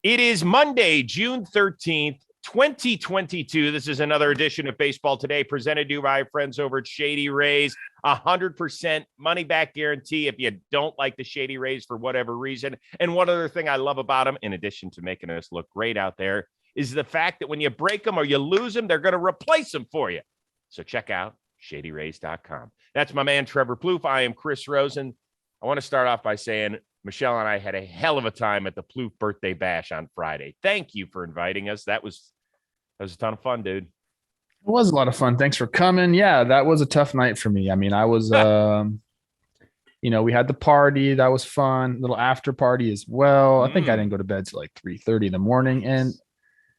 It is Monday, June 13th, 2022. This is another edition of Baseball Today presented to you by our friends over at Shady Rays. 100% money back guarantee if you don't like the Shady Rays for whatever reason. And one other thing I love about them, in addition to making us look great out there, is the fact that when you break them or you lose them, they're going to replace them for you. So check out shadyrays.com. That's my man, Trevor Plouffe. I am Chris Rosen. I want to start off by saying Michelle and I had a hell of a time at the Plouffe birthday bash on Friday. Thank you for inviting us. That was a ton of fun, dude. It was a lot of fun. Thanks for coming. Yeah, that was a tough night for me. I mean, I was, we had the party. That was fun. Little after party as well. I think I didn't go to bed till like 3:30 in the morning. And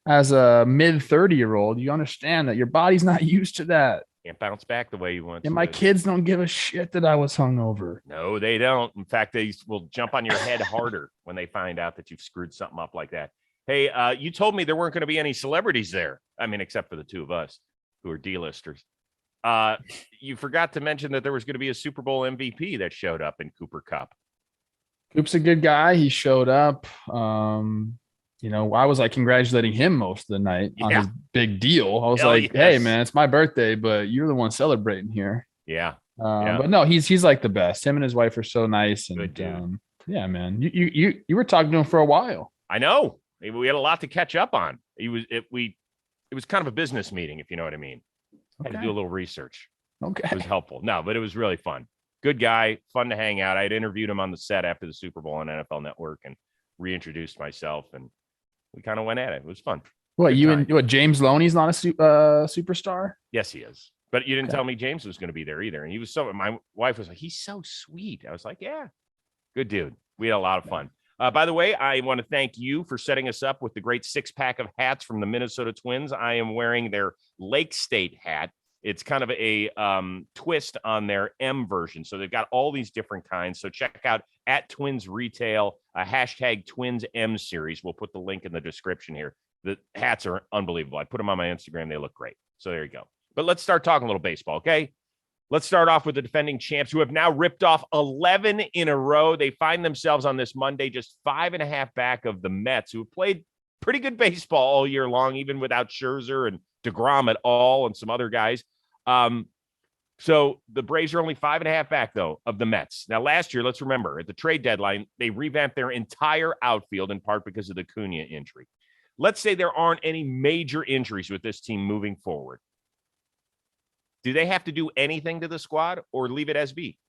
as a mid 30-year-old, you understand that your body's not used to that. Can't bounce back the way you want. And my kids don't give a shit that I was hungover. No, they don't. In fact, they will jump on your head harder when they find out that you've screwed something up like that. Hey, you told me there weren't going to be any celebrities there. I mean, except for the two of us who are D-listers. You forgot to mention that there was going to be a Super Bowl MVP that showed up in Cooper Kupp. Coop's a good guy. He showed up. I was like congratulating him most of the night on his big deal. I was hey, man, it's my birthday, but you're the one celebrating here. Yeah. But no, he's like the best. Him and his wife are so nice. And yeah, man, you were talking to him for a while. I know. We had a lot to catch up on. It was kind of a business meeting, if you know what I mean. Had to do a little research. Okay. It was helpful. No, but it was really fun. Good guy, fun to hang out. I had interviewed him on the set after the Super Bowl on NFL Network and reintroduced myself, and we kind of went at it. It was fun. James Loney's not a superstar? Yes, he is. But you didn't tell me James was going to be there either. And he was my wife was like, he's so sweet. I was like, yeah, good dude. We had a lot of fun. By the way, I want to thank you for setting us up with the great 6-pack of hats from the Minnesota Twins. I am wearing their Lake State hat. It's kind of a twist on their M version. So they've got all these different kinds. So check out at Twins Retail, hashtag Twins M series. We'll put the link in the description here. The hats are unbelievable. I put them on my Instagram. They look great. So there you go. But let's start talking a little baseball, okay? Let's start off with the defending champs who have now ripped off 11 in a row. They find themselves on this Monday just 5.5 back of the Mets, who have played pretty good baseball all year long, even without Scherzer and DeGrom at all and some other guys. So the Braves are only 5.5 back, though, of the Mets. Now, last year, let's remember, at the trade deadline, they revamped their entire outfield in part because of the Cunha injury. Let's say there aren't any major injuries with this team moving forward. Do they have to do anything to the squad or leave it as be?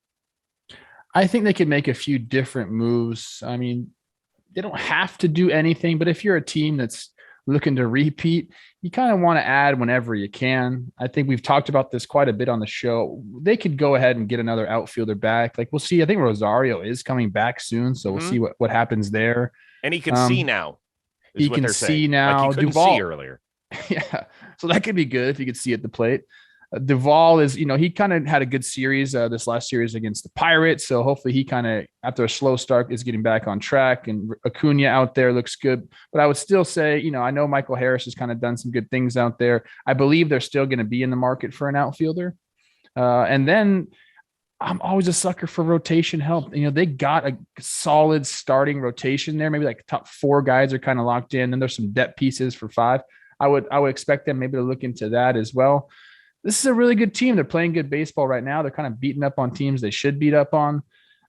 I think they could make a few different moves. I mean, they don't have to do anything, but if you're a team that's looking to repeat, you kind of want to add whenever you can. I think we've talked about this quite a bit on the show. They could go ahead and get another outfielder back. Like, we'll see. I think Rosario is coming back soon, so we'll see what happens there. And he can see now. He can see now. Like, he couldn't see earlier. Yeah, so that could be good if he could see at the plate. Duvall is, he kind of had a good series this last series against the Pirates. So hopefully he kind of, after a slow start, is getting back on track. And Acuna out there looks good. But I would still say, I know Michael Harris has kind of done some good things out there. I believe they're still going to be in the market for an outfielder. And then I'm always a sucker for rotation help. They got a solid starting rotation there. Maybe like the top 4 guys are kind of locked in. And there's some depth pieces for 5. I would expect them maybe to look into that as well. This is a really good team. They're playing good baseball right now. They're kind of beating up on teams they should beat up on.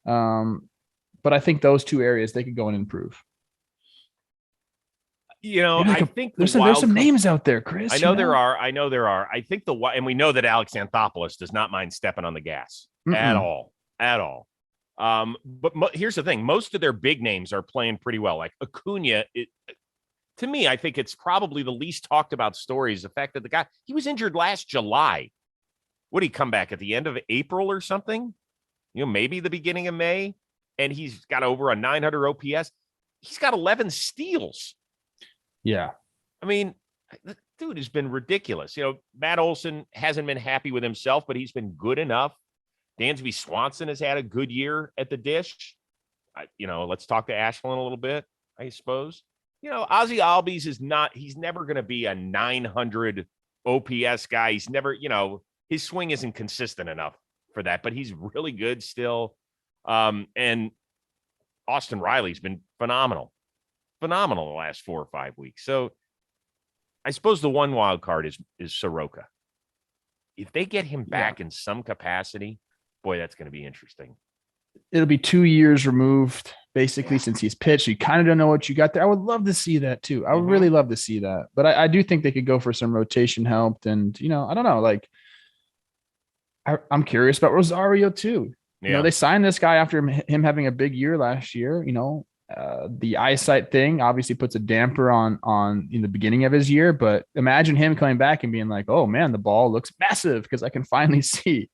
But I think those 2 areas, they could go and improve. I think there's some names out there, Chris. I know there are. I think and we know that Alex Anthopoulos does not mind stepping on the gas at all. But here's the thing. Most of their big names are playing pretty well. Like Acuna, to me, I think it's probably the least talked about story is the fact that the guy, he was injured last July. Would he come back at the end of April or something? Maybe the beginning of May. And he's got over a 900 OPS. He's got 11 steals. Yeah. I mean, the dude has been ridiculous. Matt Olson hasn't been happy with himself, but he's been good enough. Dansby Swanson has had a good year at the dish. Let's talk to Ashland a little bit, I suppose. Ozzie Albies he's never going to be a 900 OPS guy. He's never, his swing isn't consistent enough for that, but he's really good still. And Austin Riley's been phenomenal. phenomenal the last 4 or 5 weeks. So I suppose the one wild card is Soroka. If they get him back in some capacity, boy, that's going to be interesting. It'll be 2 years removed, basically, since he's pitched. You kind of don't know what you got there. I would love to see that too. I would really love to see that. But I do think they could go for some rotation help. And, I don't know, like I'm curious about Rosario too. They signed this guy after him having a big year last year. The eyesight thing obviously puts a damper on in the beginning of his year, but imagine him coming back and being like, oh man, the ball looks massive because I can finally see.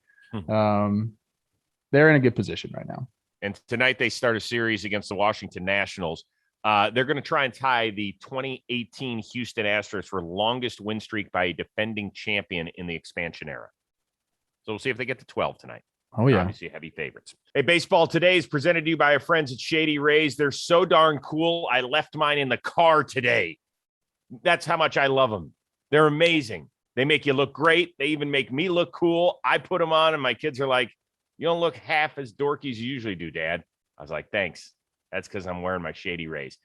They're in a good position right now. And tonight they start a series against the Washington Nationals. They're going to try and tie the 2018 Houston Astros for longest win streak by a defending champion in the expansion era. So we'll see if they get to 12 tonight. Oh, yeah. Obviously heavy favorites. Hey, baseball today is presented to you by our friends at Shady Rays. They're so darn cool. I left mine in the car today. That's how much I love them. They're amazing. They make you look great. They even make me look cool. I put them on and my kids are like, you don't look half as dorky as you usually do, Dad. I was like, thanks. That's because I'm wearing my Shady Rays.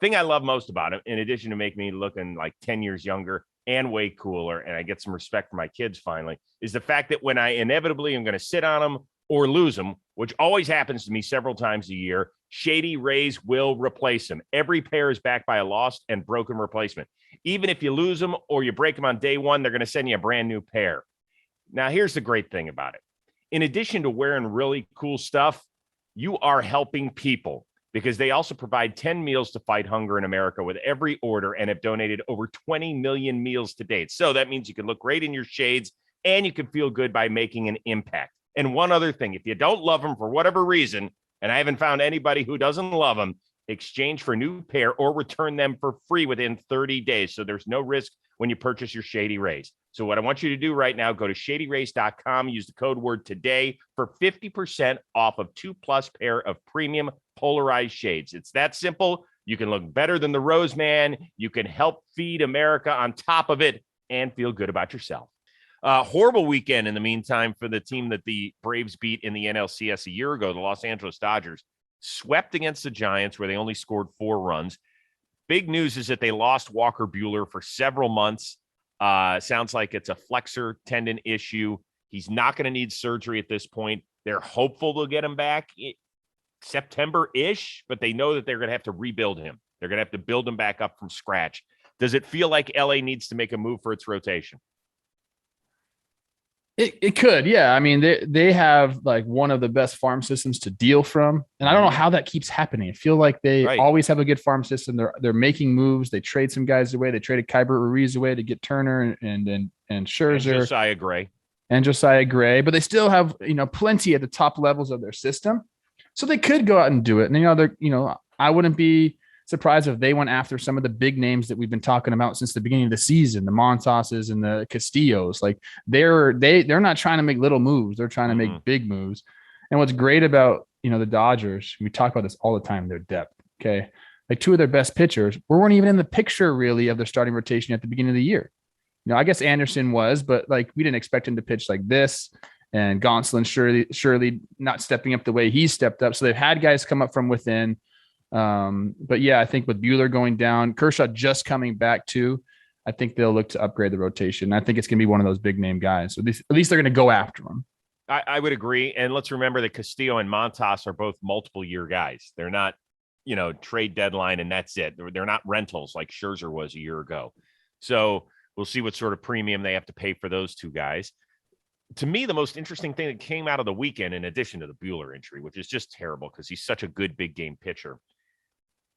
Thing I love most about it, in addition to make me looking like 10 years younger and way cooler, and I get some respect for my kids finally, is the fact that when I inevitably am going to sit on them or lose them, which always happens to me several times a year, Shady Rays will replace them. Every pair is backed by a lost and broken replacement. Even if you lose them or you break them on day one, they're going to send you a brand new pair. Now, here's the great thing about it. In addition to wearing really cool stuff, you are helping people, because they also provide 10 meals to fight hunger in America with every order and have donated over 20 million meals to date. So that means you can look great in your shades and you can feel good by making an impact. And one other thing, if you don't love them for whatever reason, and I haven't found anybody who doesn't love them, exchange for a new pair or return them for free within 30 days. So there's no risk when you purchase your Shady Rays. So what I want you to do right now, go to shadyrays.com, use the code word today for 50% off of 2+ pair of premium polarized shades. It's that simple. You can look better than the Rose Man. You can help feed America on top of it and feel good about yourself. Horrible weekend in the meantime for the team that the Braves beat in the NLCS a year ago, the Los Angeles Dodgers, swept against the Giants where they only scored 4 runs. Big news is that they lost Walker Buehler for several months. Sounds like it's a flexor tendon issue. He's not going to need surgery at this point. They're hopeful they'll get him back September-ish, but they know that they're going to have to rebuild him. They're going to have to build him back up from scratch. Does it feel like LA needs to make a move for its rotation? It could, yeah. I mean, they have like one of the best farm systems to deal from, and I don't know how that keeps happening. I feel like they always have a good farm system. They're making moves. They trade some guys away. They traded Kybert Ruiz away to get Turner and Scherzer and Josiah Gray, but they still have plenty at the top levels of their system, so they could go out and do it. And I wouldn't be surprised if they went after some of the big names that we've been talking about since the beginning of the season, the Montoses and the Castillos. Like they're not trying to make little moves. They're trying to make big moves. And what's great about, the Dodgers, we talk about this all the time, their depth. Okay. Like 2 of their best pitchers weren't even in the picture really of their starting rotation at the beginning of the year. I guess Anderson was, but like, we didn't expect him to pitch like this, and Gonsolin surely not stepping up the way he stepped up. So they've had guys come up from within. But yeah, I think with Buehler going down, Kershaw just coming back too, I think they'll look to upgrade the rotation. I think it's going to be one of those big name guys. So at least they're going to go after him. I would agree. And let's remember that Castillo and Montas are both multiple year guys. They're not, trade deadline and that's it. They're not rentals like Scherzer was a year ago. So we'll see what sort of premium they have to pay for those 2 guys. To me, the most interesting thing that came out of the weekend, in addition to the Buehler injury, which is just terrible because he's such a good big game pitcher,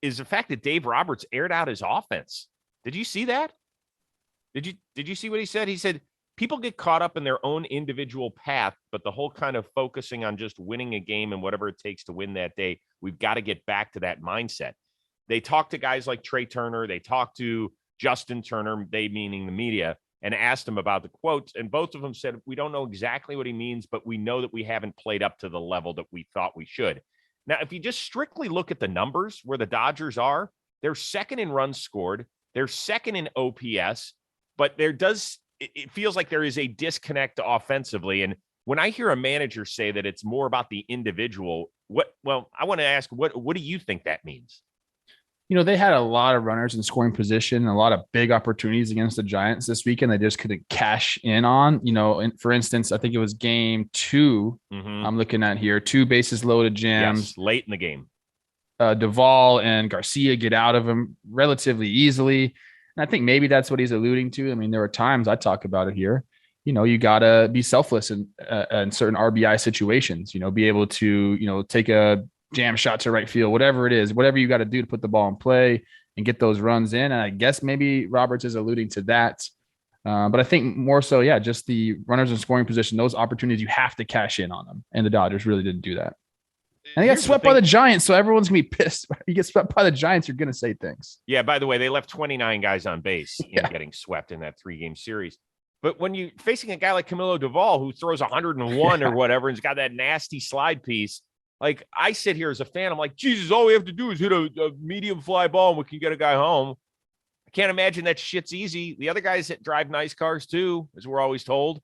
is the fact that Dave Roberts aired out his offense. Did you see that? Did you see what he said? He said, people get caught up in their own individual path, but the whole kind of focusing on just winning a game and whatever it takes to win that day, we've got to get back to that mindset. They talked to guys like Trey Turner. They talked to Justin Turner, they meaning the media, and asked him about the quotes. And both of them said, we don't know exactly what he means, but we know that we haven't played up to the level that we thought we should. Now, if you just strictly look at the numbers where the Dodgers are, they're second in runs scored. They're second in OPS, but it feels like there is a disconnect offensively. And when I hear a manager say that it's more about the individual, I want to ask, what do you think that means? They had a lot of runners in scoring position, a lot of big opportunities against the Giants this weekend. They just couldn't cash in on, and for instance, I think it was game 2. I'm looking at here, 2 bases loaded jams. Yes, late in the game. Duvall and Garcia get out of him relatively easily. And I think maybe that's what he's alluding to. I mean, there were times I talk about it here. You got to be selfless in certain RBI situations, be able to, take a jam shot to right field, whatever it is, whatever you got to do to put the ball in play and get those runs in. And I guess maybe Roberts is alluding to that. But I think more so, just the runners in scoring position, those opportunities, you have to cash in on them. And the Dodgers really didn't do that. And they got swept by the Giants, so everyone's going to be pissed. You get swept by the Giants, you're going to say things. Yeah, by the way, they left 29 guys on base in getting swept in that 3-game series. But when you're facing a guy like Camilo Duvall, who throws 101 or whatever, and has got that nasty slide piece, like I sit here as a fan, I'm like, Jesus, all we have to do is hit a medium fly ball and we can get a guy home. I can't imagine that shit's easy. The other guys that drive nice cars too, as we're always told.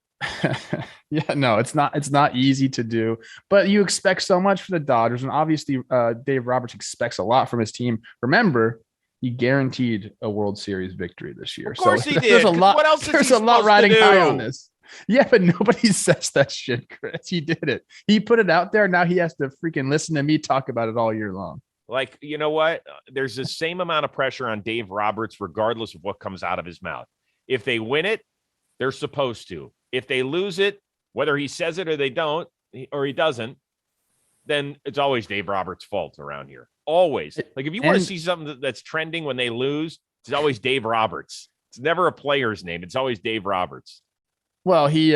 No, it's not easy to do, but you expect so much from the Dodgers, and obviously Dave Roberts expects a lot from his team. Remember, he guaranteed a World Series victory this year. Of course he did. There's a lot. What else There's a lot riding high on this. Yeah, but nobody says that shit, Chris. He did it. He put it out there. Now he has to freaking listen to me talk about it all year long. Like, you know what? There's the same amount of pressure on Dave Roberts, regardless of what comes out of his mouth. If they win it, they're supposed to. If they lose it, whether he says it or they don't, or he doesn't, then it's always Dave Roberts' fault around here. Always. Like, if you want to see something that's trending when they lose, it's always Dave Roberts. It's never a player's name. It's always Dave Roberts. Well, he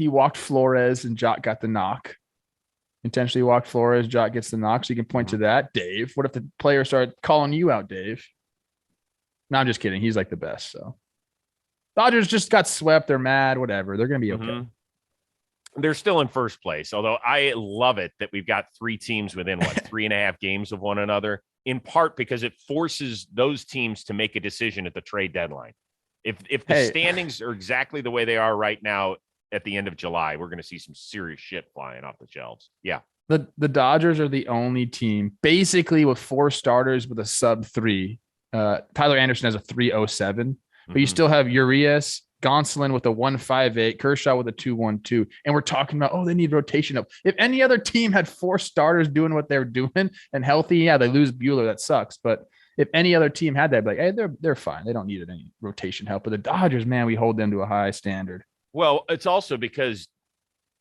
walked Flores and Jock got the knock. Intentionally walked Flores, Jock gets the knock. So you can point to that, Dave. What if the players start calling you out, Dave? No, I'm just kidding. He's like the best. So Dodgers just got swept. They're mad, whatever. They're going to be okay. They're still in first place, although I love it that we've got 3 teams within 3.5 games of one another, in part because it forces those teams to make a decision at the trade deadline. If the standings are exactly the way they are right now at the end of July, we're going to see some serious shit flying off the shelves. Yeah. The Dodgers are the only team basically with 4 starters with a sub 3. Tyler Anderson has a 3.07, but you still have Urias, Gonsolin with a 1.58, Kershaw with a 2.12. And we're talking about, they need rotation up. If any other team had 4 starters doing what they're doing and healthy, they lose Buehler. That sucks. But if any other team had that, like, hey, they're fine. They don't need any rotation help. But the Dodgers, man, we hold them to a high standard. Well, it's also because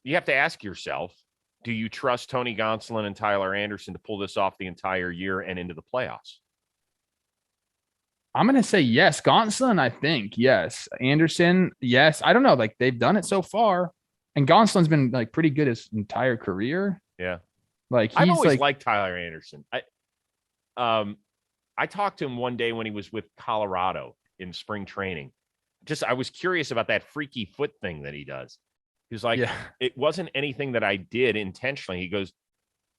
you have to ask yourself, do you trust Tony Gonsolin and Tyler Anderson to pull this off the entire year and into the playoffs? I'm going to say yes. Gonsolin, I think, yes. Anderson, yes. I don't know. Like, they've done it so far. And Gonsolin's been, like, pretty good his entire career. Yeah. Like, I've always liked Tyler Anderson. I talked to him one day when he was with Colorado in spring training. I was curious about that freaky foot thing that he does. He was like, It wasn't anything that I did intentionally. He goes,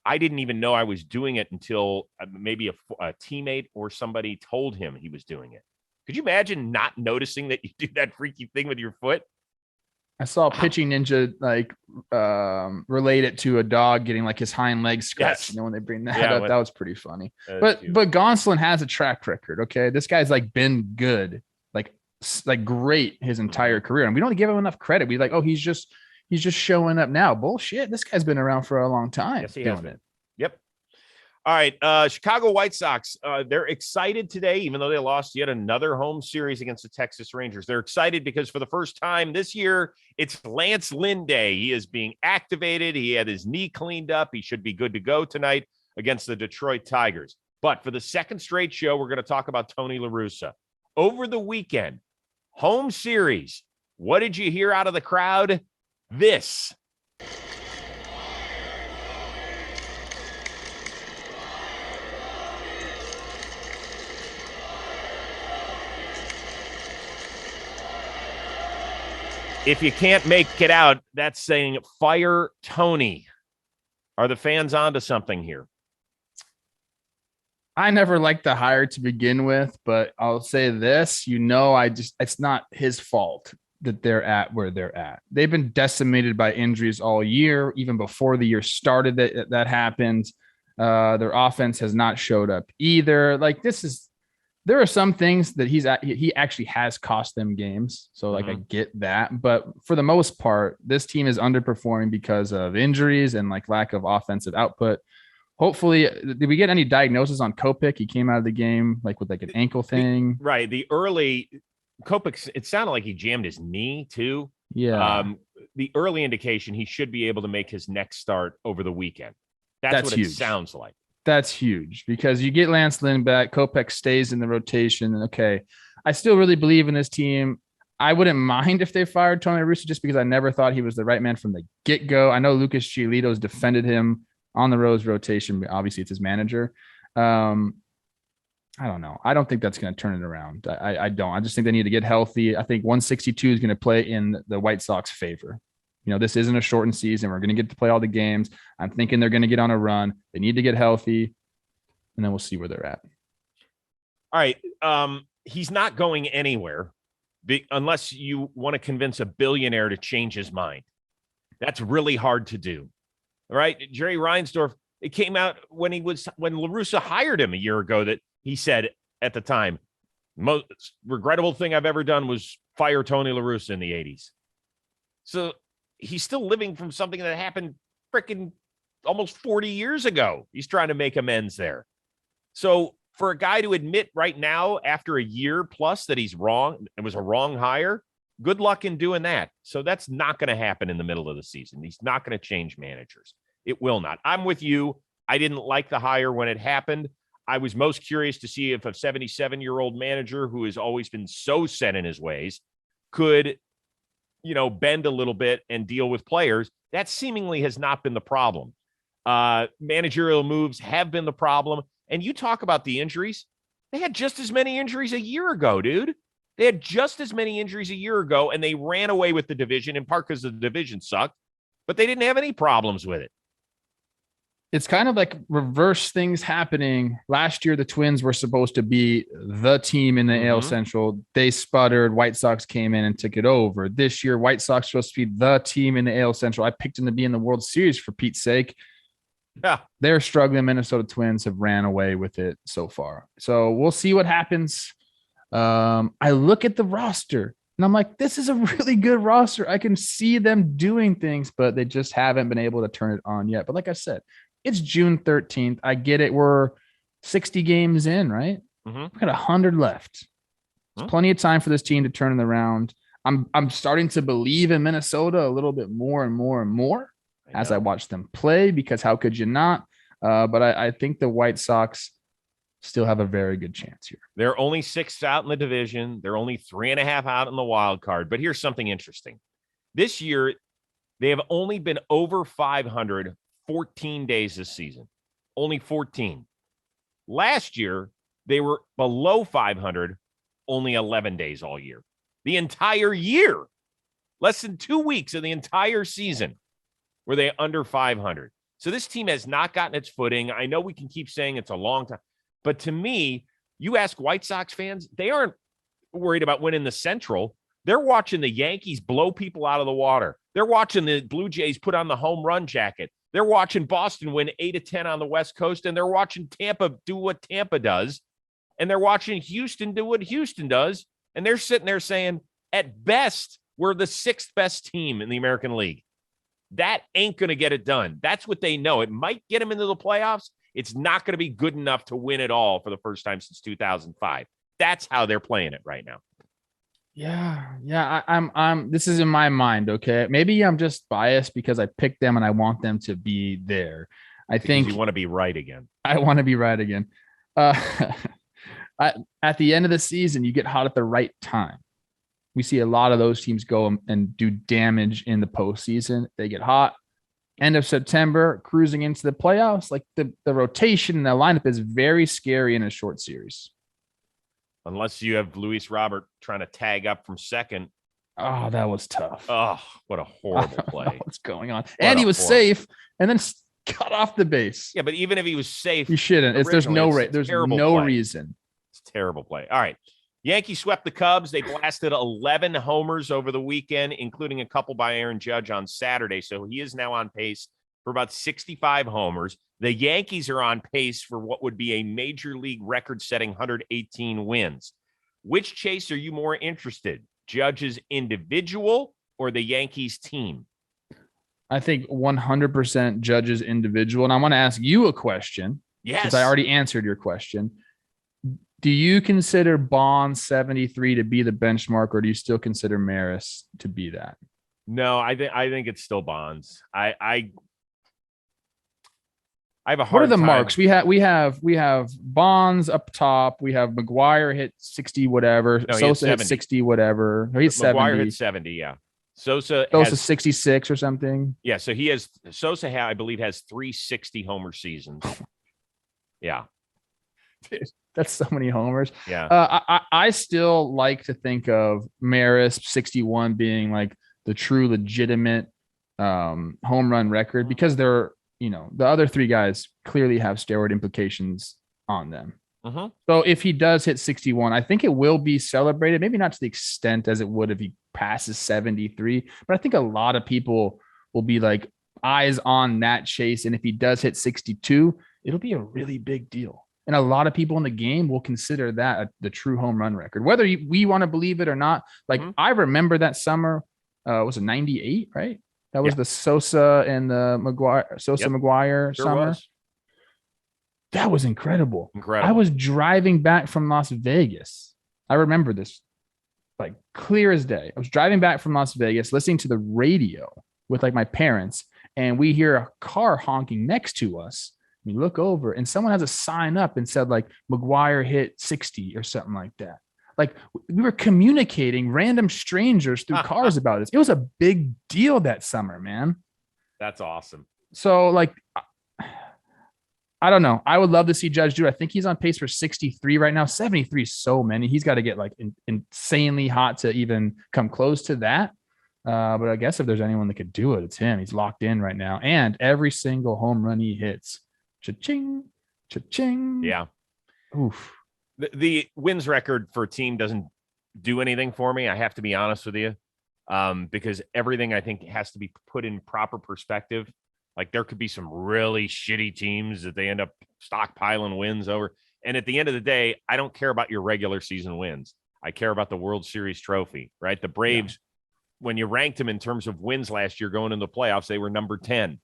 I didn't even know I was doing it until maybe a teammate or somebody told him he was doing it. Could you imagine not noticing that you do that freaky thing with your foot? I saw Pitching Ninja relate it to a dog getting like his hind legs scratched. Yes. When they bring that up, that was pretty funny. But cute. Gonsolin has a track record. Okay, this guy's like been good, like great his entire career, and we don't give him enough credit. We he's just showing up now. Bullshit. This guy's been around for a long time. Yes, he has been. Yep. All right. Chicago White Sox, they're excited today, even though they lost yet another home series against the Texas Rangers. They're excited because for the first time this year, it's Lance Lynn Day. He is being activated. He had his knee cleaned up. He should be good to go tonight against the Detroit Tigers. But for the second straight show, we're going to talk about Tony La Russa. Over the weekend, home series. What did you hear out of the crowd? This. If you can't make it out, that's saying fire Tony. Are the fans onto something here? I never liked the hire to begin with, but I'll say this, it's not his fault that they're at where they're at. They've been decimated by injuries all year, even before the year started that happened. Their offense has not showed up either. Like there are some things that he actually has cost them games. So like I get that, but for the most part, this team is underperforming because of injuries and like lack of offensive output. Hopefully, did we get any diagnosis on Kopech? He came out of the game like with like an ankle thing. The early Kopech, it sounded like he jammed his knee too. Yeah. The early indication he should be able to make his next start over the weekend. That's what huge. It sounds like. That's huge because you get Lance Lynn back. Kopech stays in the rotation. Okay. I still really believe in this team. I wouldn't mind if they fired Tony La Russa just because I never thought he was the right man from the get-go. I know Lucas Giolito's defended him on the Rose rotation, but obviously it's his manager. I don't know. I don't think that's going to turn it around. I don't. I just think they need to get healthy. I think 162 is going to play in the White Sox favor. This isn't a shortened season. We're going to get to play all the games. I'm thinking they're going to get on a run. They need to get healthy, and then we'll see where they're at. All right. He's not going anywhere unless you want to convince a billionaire to change his mind. That's really hard to do. All right. Jerry Reinsdorf, it came out when La Russa hired him a year ago that he said at the time, most regrettable thing I've ever done was fire Tony La Russa in the 80s. So he's still living from something that happened freaking almost 40 years ago. He's trying to make amends there. So for a guy to admit right now, after a year plus, that he's wrong, it was a wrong hire, good luck in doing that. So that's not going to happen in the middle of the season. He's not going to change managers. It will not. I'm with you. I didn't like the hire when it happened. I was most curious to see if a 77-year-old manager who has always been so set in his ways could, bend a little bit and deal with players. That seemingly has not been the problem. Managerial moves have been the problem. And you talk about the injuries. They had just as many injuries a year ago, dude. They had just as many injuries a year ago, and they ran away with the division in part because the division sucked, but they didn't have any problems with it. It's kind of like reverse things happening. Last year, the Twins were supposed to be the team in the AL Central. They sputtered. White Sox came in and took it over. This year, White Sox supposed to be the team in the AL Central. I picked them to be in the World Series for Pete's sake. Yeah, they're struggling. Minnesota Twins have ran away with it so far. So we'll see what happens. I look at the roster and I'm like, this is a really good roster. I can see them doing things, but they just haven't been able to turn it on yet. But like I said, it's June 13th. I get it. We're 60 games in, right? We've got 100 left. There's plenty of time for this team to turn it around. I'm starting to believe in Minnesota a little bit more and more and more as I watch them play, because how could you not? But I think the White Sox still have a very good chance here. They're only 6th out in the division. They're only 3.5 out in the wild card. But here's something interesting. This year, they have only been over 500 14 days this season. Only 14. Last year, they were below 500 only 11 days all year. The entire year. Less than 2 weeks of the entire season were they under 500. So this team has not gotten its footing. I know we can keep saying it's a long time, but to me, you ask White Sox fans, they aren't worried about winning the Central. They're watching the Yankees blow people out of the water. They're watching the Blue Jays put on the home run jacket. They're watching Boston win 8-10 on the West Coast, and they're watching Tampa do what Tampa does, and they're watching Houston do what Houston does, and they're sitting there saying, at best, we're the 6th best team in the American League. That ain't going to get it done. That's what they know. It might get them into the playoffs. It's not going to be good enough to win it all for the first time since 2005. That's how they're playing it right now. Yeah. I'm this is in my mind. Okay. Maybe I'm just biased because I picked them and I want them to be there. Think you want to be right again. I want to be right again. At the end of the season, you get hot at the right time. We see a lot of those teams go and do damage in the postseason. They get hot. End of September, cruising into the playoffs. Like the rotation and the lineup is very scary in a short series. Unless you have Luis Robert trying to tag up from second. Oh, that was tough. Oh, what a horrible play. What's going on? And he was safe and then cut off the base. Yeah, but even if he was safe, he shouldn't. There's no reason. It's a terrible play. All right. Yankees swept the Cubs. They blasted 11 homers over the weekend, including a couple by Aaron Judge on Saturday. So he is now on pace for about 65 homers. The Yankees are on pace for what would be a major league record-setting 118 wins. Which Chase are you more interested? Judge's individual or the Yankees team? I think 100% Judge's individual. And I want to ask you a question. Yes. Since I already answered your question. Do you consider Bond 73 to be the benchmark, or do you still consider Maris to be that? No, I think it's still Bonds. I have a hard What are the time. marks? We have Bonds up top. We have McGuire hit 60 whatever. No, Sosa hit 60 whatever. No, he's 70. McGuire hit 70, yeah. Sosa has 66 or something. Yeah, so Sosa I believe has 360 homer seasons. Yeah. Dude, that's so many homers. Yeah. I still like to think of Maris 61 being like the true legitimate home run record, because they're, the other three guys clearly have steroid implications on them. Uh-huh. So if he does hit 61, I think it will be celebrated, maybe not to the extent as it would if he passes 73, but I think a lot of people will be like eyes on that Chase. And if he does hit 62, it'll be a really big deal. And a lot of people in the game will consider that the true home run record, whether we want to believe it or not. Like, I remember that summer, was it 98, right? That was the Sosa and the McGuire Sure summer. was. That was incredible. Incredible. I was driving back from Las Vegas. I remember this like clear as day. I was driving back from Las Vegas, listening to the radio with like my parents, and we hear a car honking next to us. We look over and someone has a sign up and said like McGuire hit 60 or something like that. Like, we were communicating random strangers through cars about this. It was a big deal that summer, man. That's awesome. So like, I don't know. I would love to see Judge do it. I think he's on pace for 63 right now. 73 is so many. He's got to get like insanely hot to even come close to that. But I guess if there's anyone that could do it, it's him. He's locked in right now. And every single home run he hits, cha-ching, cha-ching. Yeah. Oof. The wins record for a team doesn't do anything for me. I have to be honest with you, because everything I think has to be put in proper perspective. Like, there could be some really shitty teams that they end up stockpiling wins over. And at the end of the day, I don't care about your regular season wins. I care about the World Series trophy, right? The Braves, when you ranked them in terms of wins last year going into the playoffs, they were number 10.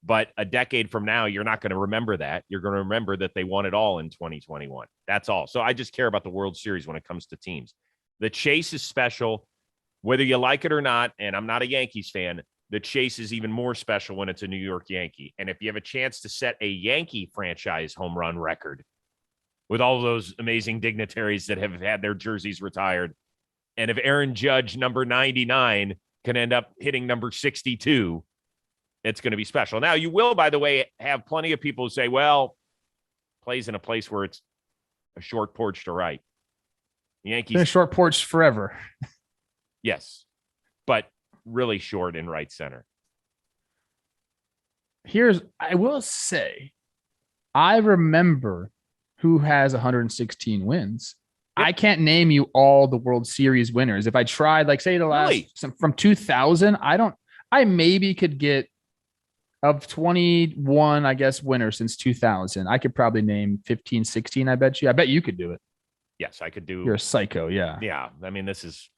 But a decade from now, you're not going to remember that. You're going to remember that they won it all in 2021. That's all. So I just care about the World Series when it comes to teams. The chase is special, whether you like it or not. And I'm not a Yankees fan. The chase is even more special when it's a New York Yankee. And if you have a chance to set a Yankee franchise home run record with all those amazing dignitaries that have had their jerseys retired, and if Aaron Judge, number 99, can end up hitting number 62, it's going to be special. Now, you will, by the way, have plenty of people who say, well, plays in a place where it's a short porch to right. The Yankees. Been a short porch forever. Yes, but really short in right center. I will say, I remember who has 116 wins. Yep. I can't name you all the World Series winners. If I tried, like, say the last from 2000, I maybe could get of 21, I guess, winners since 2000. I could probably name 15, 16. I bet you could do it. Yes, I could do. You're a psycho. Yeah. Yeah. I mean, this is.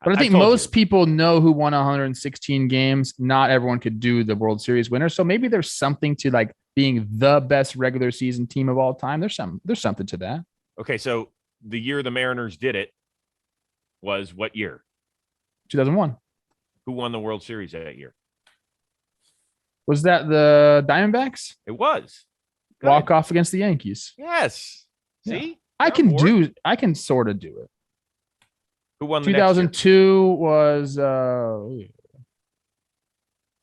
But I think most people know who won 116 games. Not everyone could do the World Series winner. So maybe there's something to like being the best regular season team of all time. There's something to that. Okay. So the year the Mariners did it was what year? 2001. Who won the World Series that year? Was that the Diamondbacks? It was. Walk off against the Yankees. Yes. See? Yeah. I can sort of do it. Who won the 2002 was I'm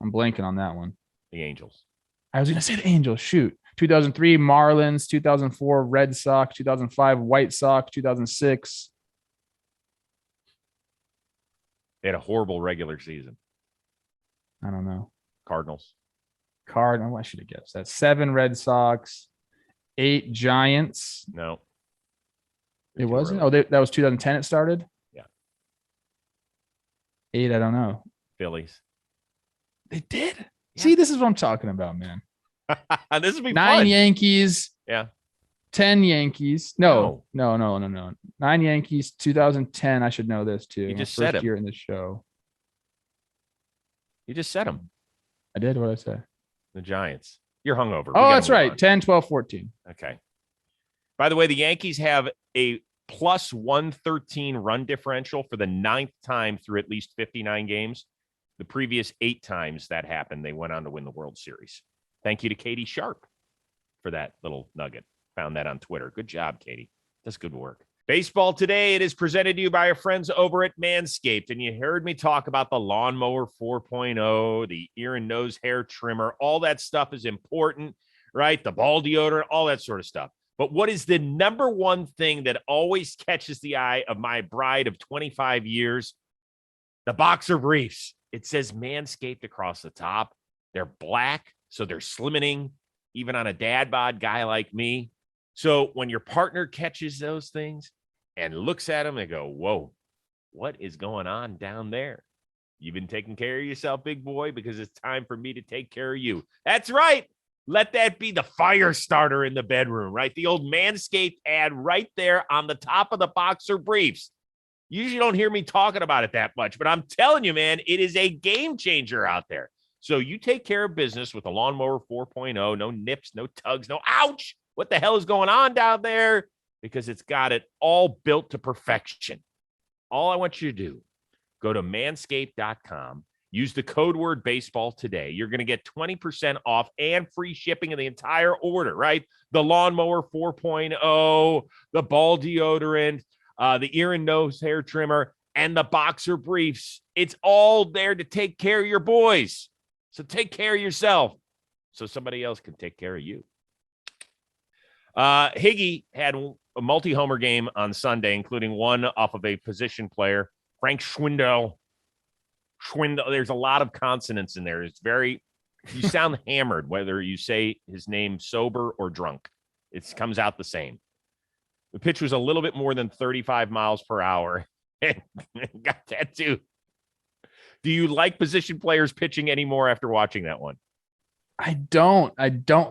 blanking on that one. The Angels. I was going to say the Angels. Shoot. 2003 Marlins, 2004 Red Sox, 2005 White Sox, 2006. They had a horrible regular season. I don't know. Cardinals. I should have guessed that. 7 Red Sox, 8 Giants. No. It wasn't? Oh, that was 2010 it started? Yeah. 8, I don't know. Phillies. They did? See, this is what I'm talking about, man. This would be 9 fun. Yankees. Yeah. 10 Yankees. No. 9 Yankees, 2010. I should know this too. You My just said first him. year in the show. You just said them. I did. What did I say? The Giants. You're hungover. Oh, that's right. 10, 12, 14. Okay. By the way, the Yankees have a plus 113 run differential for the 9th time through at least 59 games. The previous 8 times that happened, they went on to win the World Series. Thank you to Katie Sharp for that little nugget. Found that on Twitter. Good job, Katie. That's good work. Baseball today, it is presented to you by our friends over at Manscaped. And you heard me talk about the Lawnmower 4.0, the ear and nose hair trimmer. All that stuff is important, right? The ball deodorant, all that sort of stuff. But what is the number one thing that always catches the eye of my bride of 25 years? The boxer briefs. It says Manscaped across the top. They're black, so they're slimming, even on a dad bod guy like me. So when your partner catches those things and looks at them, they go, whoa, what is going on down there? You've been taking care of yourself, big boy, because it's time for me to take care of you. That's right. Let that be the fire starter in the bedroom, right? The old Manscaped ad right there on the top of the boxer briefs. You usually don't hear me talking about it that much, but I'm telling you, man, it is a game changer out there. So you take care of business with the Lawnmower 4.0. No nips, no tugs, no ouch. What the hell is going on down there? Because it's got it all built to perfection. All I want you to do, go to manscaped.com, use the code word baseball today. You're going to get 20% off and free shipping of the entire order, right? The Lawnmower 4.0, the ball deodorant, the ear and nose hair trimmer, and the boxer briefs. It's all there to take care of your boys. So take care of yourself so somebody else can take care of you. Higgy had a multi-homer game on Sunday, including one off of a position player, Frank Schwindel. There's a lot of consonants in there. It's very, you sound hammered, whether you say his name sober or drunk. It comes out the same. The pitch was a little bit more than 35 miles per hour. Got that too. Do you like position players pitching anymore after watching that one? I don't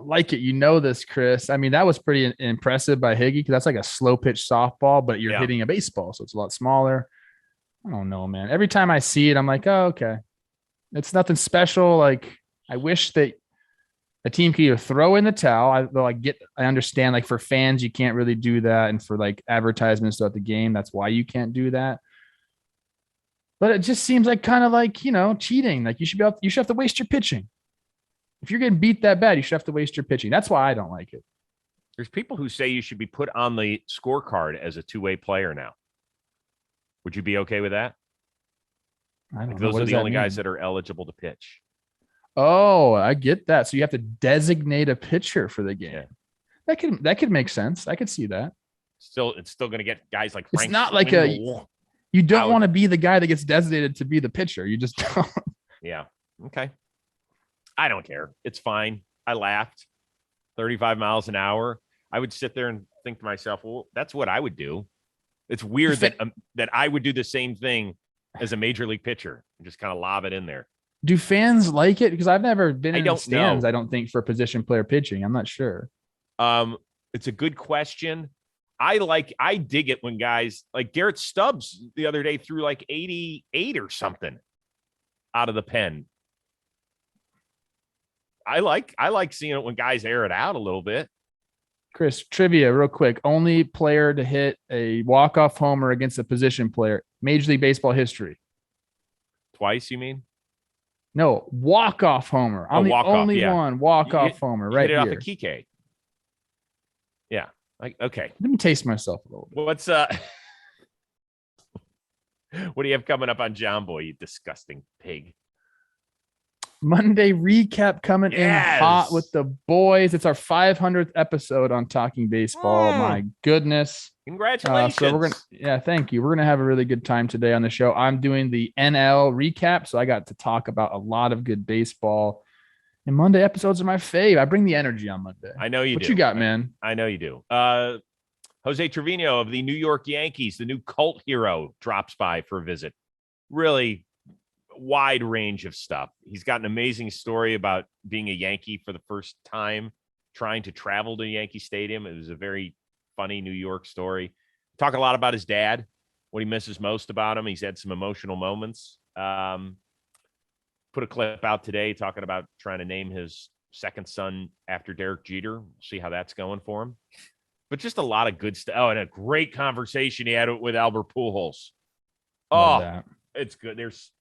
like it. You know this, Chris. I mean, that was pretty impressive by Higgy because that's like a slow pitch softball, but you're hitting a baseball, so it's a lot smaller. I don't know, man. Every time I see it, I'm like, oh, okay. It's nothing special. Like, I wish that a team could either throw in the towel. I understand, like, for fans, you can't really do that. And for like advertisements throughout the game, that's why you can't do that. But it just seems like kind of like, cheating. Like you should have to waste your pitching. If you're getting beat that bad, you should have to waste your pitching. That's why I don't like it. There's people who say you should be put on the scorecard as a two-way player now. Would you be okay with that? I don't know. Those are the only guys that are eligible to pitch. Oh, I get that. So you have to designate a pitcher for the game. Yeah. That could make sense. I could see that. It's still going to get guys like Frank. It's not like you don't want to be the guy that gets designated to be the pitcher. You just don't. Yeah. Okay. I don't care. It's fine. I laughed. 35 miles an hour. I would sit there and think to myself, well, that's what I would do. It's weird that I would do the same thing as a major league pitcher and just kind of lob it in there. Do fans like it? Because I've never been in the stands, know. I don't think, for position player pitching. I'm not sure. It's a good question. I dig it when guys like Garrett Stubbs the other day threw like 88 or something out of the pen. I like seeing it when guys air it out a little bit. Chris, trivia real quick. Only player to hit a walk-off homer against a position player, Major League Baseball history. Twice, you mean? No, walk-off homer. I'm the only one walk-off homer right here. Hit it off a Kike. Yeah. Okay. Let me taste myself a little bit. What's what do you have coming up on John Boy, you disgusting pig? Monday recap coming in hot with the boys. It's our 500th episode on Talking Baseball. My goodness. Congratulations. So thank you. We're going to have a really good time today on the show. I'm doing the NL recap, so I got to talk about a lot of good baseball. And Monday episodes are my fave. I bring the energy on Monday. I know you do. What you got, man? I know you do. Jose Trevino of the New York Yankees, the new cult hero, drops by for a visit. Really wide range of stuff. He's got an amazing story about being a Yankee for the first time, trying to travel to Yankee Stadium. It was a very funny New York story. Talk a lot about his dad, what he misses most about him. He's had some emotional moments. Put a clip out today talking about trying to name his second son after Derek Jeter. We'll see how that's going for him. But just a lot of good stuff. Oh, and a great conversation he had with Albert Pujols. Love Oh, that. it's good. There's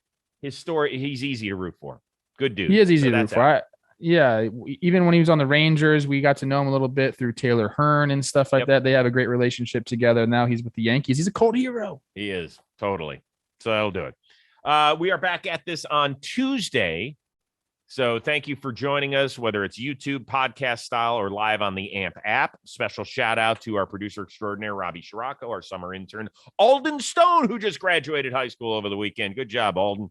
his story. He's easy to root for. Good dude. He is easy So to root that's for. out. Yeah, even when he was on the Rangers, we got to know him a little bit through Taylor Hearn and stuff like Yep. that. They have a great relationship together. Now he's with the Yankees. He's a cold hero. He is totally. So that'll do it. We are back at this on Tuesday. So thank you for joining us, whether it's YouTube, podcast style, or live on the AMP app. Special shout out to our producer extraordinaire, Robbie Scirocco, our summer intern, Alden Stone, who just graduated high school over the weekend. Good job, Alden.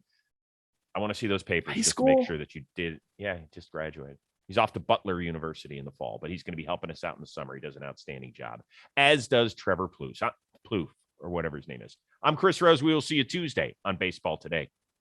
I want to see those papers just to make sure that you did. Yeah, he just graduated. He's off to Butler University in the fall, but he's going to be helping us out in the summer. He does an outstanding job, as does Trevor Plouffe, or whatever his name is. I'm Chris Rose. We will see you Tuesday on Baseball Today.